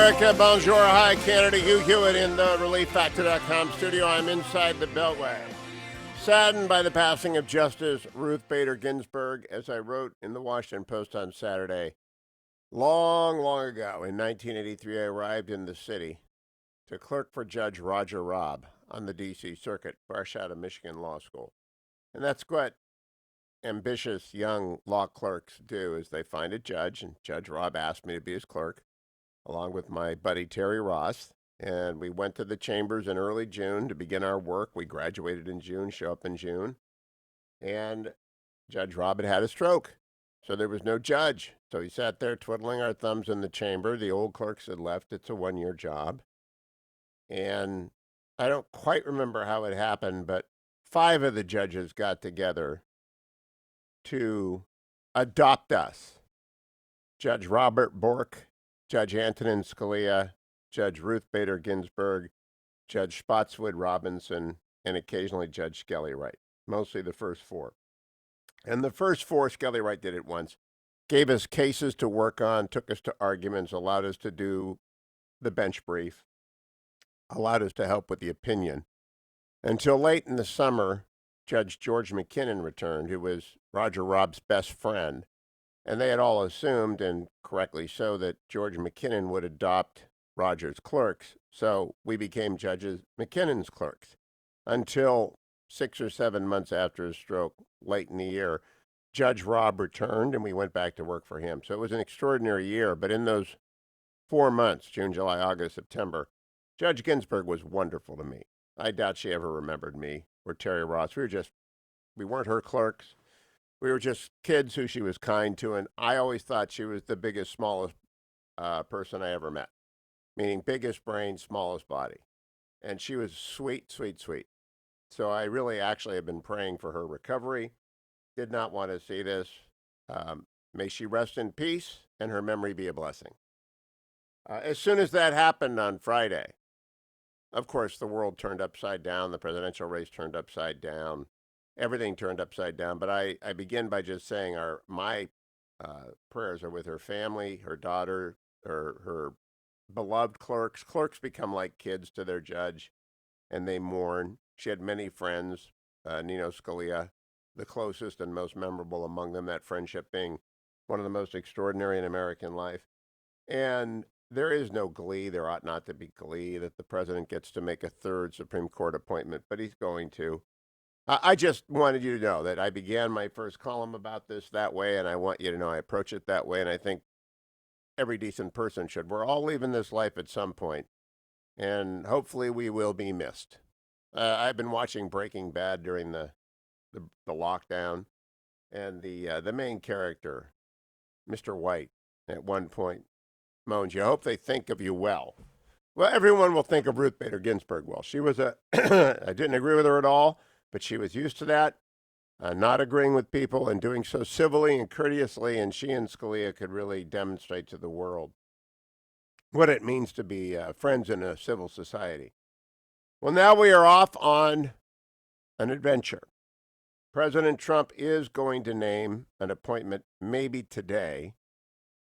America. Bonjour. Hi, Canada. Hugh Hewitt in the ReliefFactor.com studio. I'm inside the Beltway. Saddened by the passing of Justice Ruth Bader Ginsburg, as I wrote in the Washington Post on Saturday. Long ago, in 1983, I arrived in the city to clerk for Judge Roger Robb on the D.C. Circuit, fresh out of Michigan Law School. And that's what ambitious young law clerks do, is they find a judge, and Judge Robb asked me to be his clerk, along with my buddy Terry Ross, and we went to the chambers in early June to begin our work. We graduated in June, show up in June, and Judge Robb had a stroke, so there was no judge. So he sat there twiddling our thumbs in the chamber. The old clerks had left. It's a one-year job. And I don't quite remember how it happened, but 5 of the judges got together to adopt us. Judge Robert Bork, Judge Antonin Scalia, Judge Ruth Bader Ginsburg, Judge Spotswood Robinson, and occasionally Judge Skelly Wright, mostly the first 4. And the first 4, Skelly Wright did it once, gave us cases to work on, took us to arguments, allowed us to do the bench brief, allowed us to help with the opinion. Until late in the summer, Judge George McKinnon returned, who was Roger Robb's best friend. And they had all assumed, and correctly so, that George McKinnon would adopt Roger's clerks. So we became Judge McKinnon's clerks until 6 or 7 months after his stroke, late in the year, Judge Robb returned and we went back to work for him. So it was an extraordinary year. But in those 4 months, June, July, August, September, Judge Ginsburg was wonderful to me. I doubt she ever remembered me or Terry Ross. We weren't her clerks. We were just kids who she was kind to, and I always thought she was the biggest, smallest person I ever met, meaning biggest brain, smallest body. And she was sweet. So I really actually have been praying for her recovery. Did not want to see this. May she rest in peace and her memory be a blessing. As soon as that happened on Friday, of course, the world turned upside down. The presidential race turned upside down. Everything turned upside down. But I begin by just saying my prayers are with her family, her daughter, her beloved clerks. Clerks become like kids to their judge, and they mourn. She had many friends, Nino Scalia, the closest and most memorable among them, that friendship being one of the most extraordinary in American life. And there is no glee. There ought not to be glee that the president gets to make a 3rd Supreme Court appointment, but he's going to. I just wanted you to know that I began my first column about this that way, and I want you to know I approach it that way, and I think every decent person should. We're all leaving this life at some point, and hopefully we will be missed. I've been watching Breaking Bad during the lockdown, and the main character, Mr. White, at one point moans, "You hope they think of you well." Well, everyone will think of Ruth Bader Ginsburg well. She was I didn't agree with her at all, but she was used to that, not agreeing with people and doing so civilly and courteously, and she and Scalia could really demonstrate to the world what it means to be friends in a civil society. Well, now we are off on an adventure. President Trump is going to name an appointment maybe today,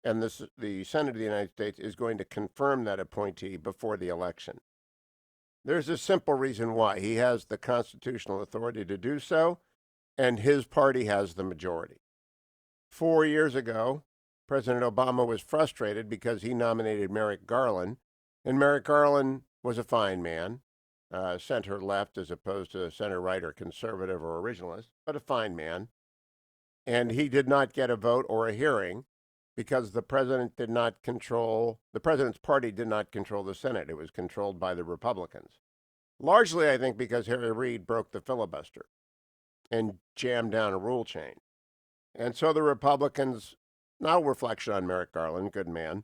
and the Senate of the United States is going to confirm that appointee before the election. There's a simple reason why. He has the constitutional authority to do so, and his party has the majority. 4 years ago, President Obama was frustrated because he nominated Merrick Garland, and Merrick Garland was a fine man, center left as opposed to center right or conservative or originalist, but a fine man. And he did not get a vote or a hearing because the president's party did not control the Senate. It was controlled by the Republicans. Largely, I think, because Harry Reid broke the filibuster and jammed down a rule change. And so the Republicans, no reflection on Merrick Garland, good man,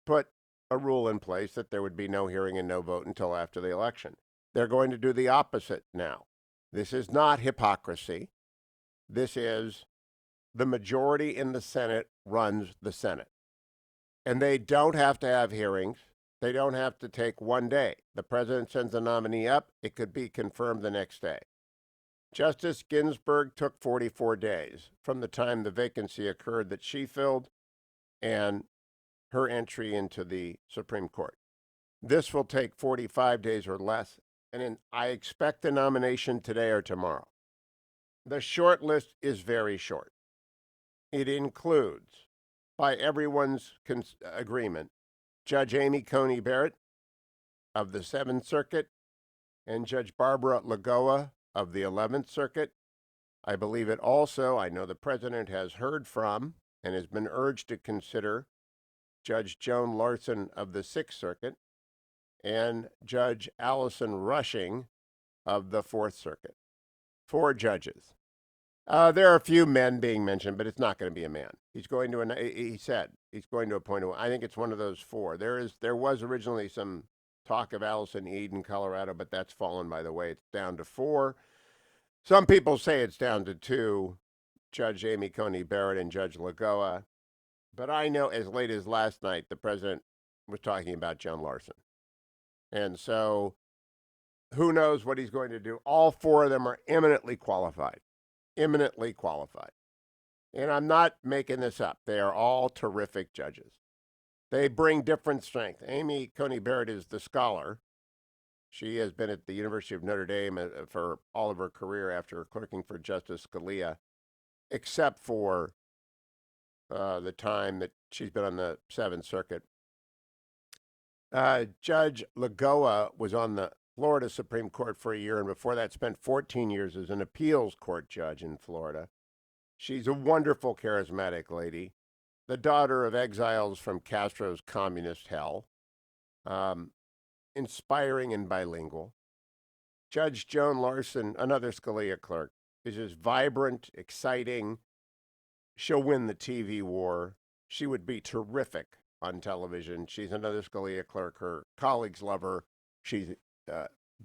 put a rule in place that there would be no hearing and no vote until after the election. They're going to do the opposite now. This is not hypocrisy. This is the majority in the Senate runs the Senate. And they don't have to have hearings. They don't have to take one day. The president sends the nominee up. It could be confirmed the next day. Justice Ginsburg took 44 days from the time the vacancy occurred that she filled, and her entry into the Supreme Court. This will take 45 days or less, and I expect the nomination today or tomorrow. The short list is very short. It includes, by everyone's agreement, Judge Amy Coney Barrett of the 7th Circuit and Judge Barbara Lagoa of the 11th Circuit. I believe it also, I know the president has heard from and has been urged to consider Judge Joan Larson of the 6th Circuit and Judge Allison Rushing of the 4th Circuit. 4 judges. There are a few men being mentioned, but it's not going to be a man. He said he's going to appoint I think it's one of those 4. There was originally some talk of Allison Eden, Colorado, but that's fallen by the way. It's down to 4. Some people say it's down to 2, Judge Amy Coney Barrett and Judge Lagoa. But I know as late as last night, the president was talking about Joan Larson. And so who knows what he's going to do. All 4 of them are eminently qualified. Eminently qualified. And I'm not making this up. They are all terrific judges. They bring different strength. Amy Coney Barrett is the scholar. She has been at the University of Notre Dame for all of her career after clerking for Justice Scalia, except for the time that she's been on the 7th Circuit. Judge Lagoa was on the Florida Supreme Court for a year, and before that spent 14 years as an appeals court judge in Florida. She's a wonderful, charismatic lady, the daughter of exiles from Castro's communist hell, inspiring and bilingual. Judge Joan Larson, another Scalia clerk, is just vibrant, exciting. She'll win the TV war. She would be terrific on television. She's another Scalia clerk. Her colleagues love her. She's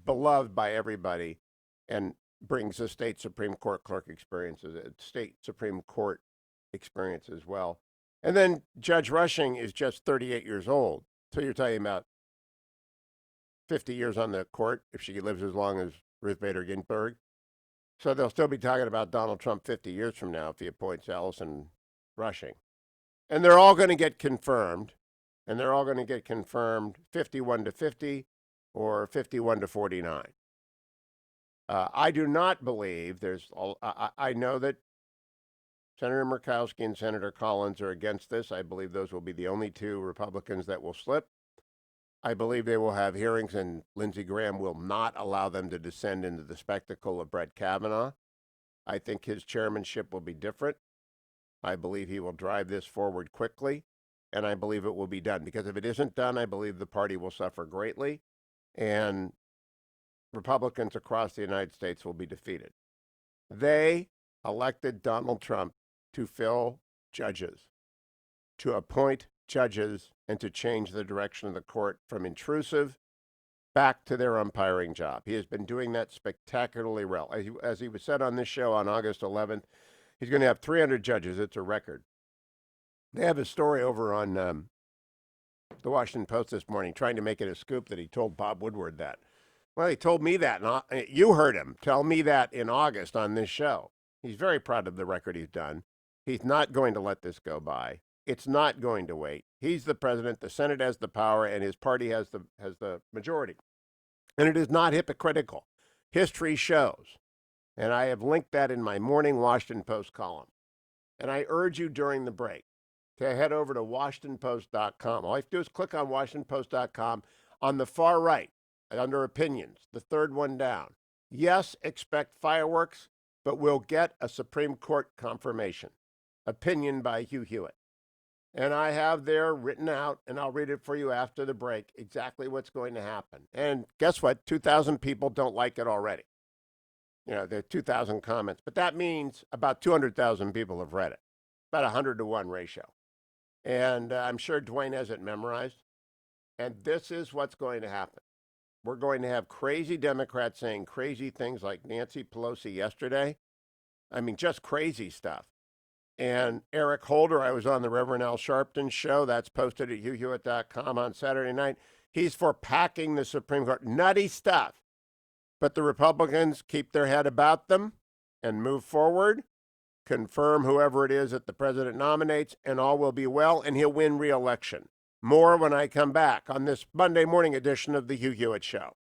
beloved by everybody and brings a state Supreme Court clerk experience, a state Supreme Court experience as well. And then Judge Rushing is just 38 years old. So you're talking about 50 years on the court if she lives as long as Ruth Bader Ginsburg. So they'll still be talking about Donald Trump 50 years from now if he appoints Allison Rushing. And they're all going to get confirmed. And they're all going to get confirmed 51-50 or 51-49. I do not believe I know that Senator Murkowski and Senator Collins are against this. I believe those will be the only 2 Republicans that will slip. I believe they will have hearings, and Lindsey Graham will not allow them to descend into the spectacle of Brett Kavanaugh. I think his chairmanship will be different. I believe he will drive this forward quickly, and I believe it will be done. Because if it isn't done, I believe the party will suffer greatly, and Republicans across the United States will be defeated. They elected Donald Trump to fill judges, to appoint judges, and to change the direction of the court from intrusive back to their umpiring job. He has been doing that spectacularly well. As he was said on this show on August 11th, he's going to have 300 judges. It's a record. They have a story over on the Washington Post this morning trying to make it a scoop that he told Bob Woodward that. Well, he told me that. And you heard him tell me that in August on this show. He's very proud of the record he's done. He's not going to let this go by. It's not going to wait. He's the president. The Senate has the power, and his party has the majority. And it is not hypocritical. History shows. And I have linked that in my morning Washington Post column. And I urge you during the break to head over to WashingtonPost.com. All you have to do is click on WashingtonPost.com on the far right, under opinions, the third one down. Yes, expect fireworks, but we'll get a Supreme Court confirmation. Opinion by Hugh Hewitt. And I have there written out, and I'll read it for you after the break, exactly what's going to happen. And guess what? 2,000 people don't like it already. There are 2,000 comments, but that means about 200,000 people have read it. About 100-to-1 ratio. And I'm sure Dwayne has it memorized. And this is what's going to happen. We're going to have crazy Democrats saying crazy things like Nancy Pelosi yesterday. I mean, just crazy stuff. And Eric Holder, I was on the Reverend Al Sharpton show. That's posted at HughHewitt.com on Saturday night. He's for packing the Supreme Court. Nutty stuff. But the Republicans keep their head about them and move forward, confirm whoever it is that the president nominates, and all will be well, and he'll win re-election. More when I come back on this Monday morning edition of the Hugh Hewitt Show.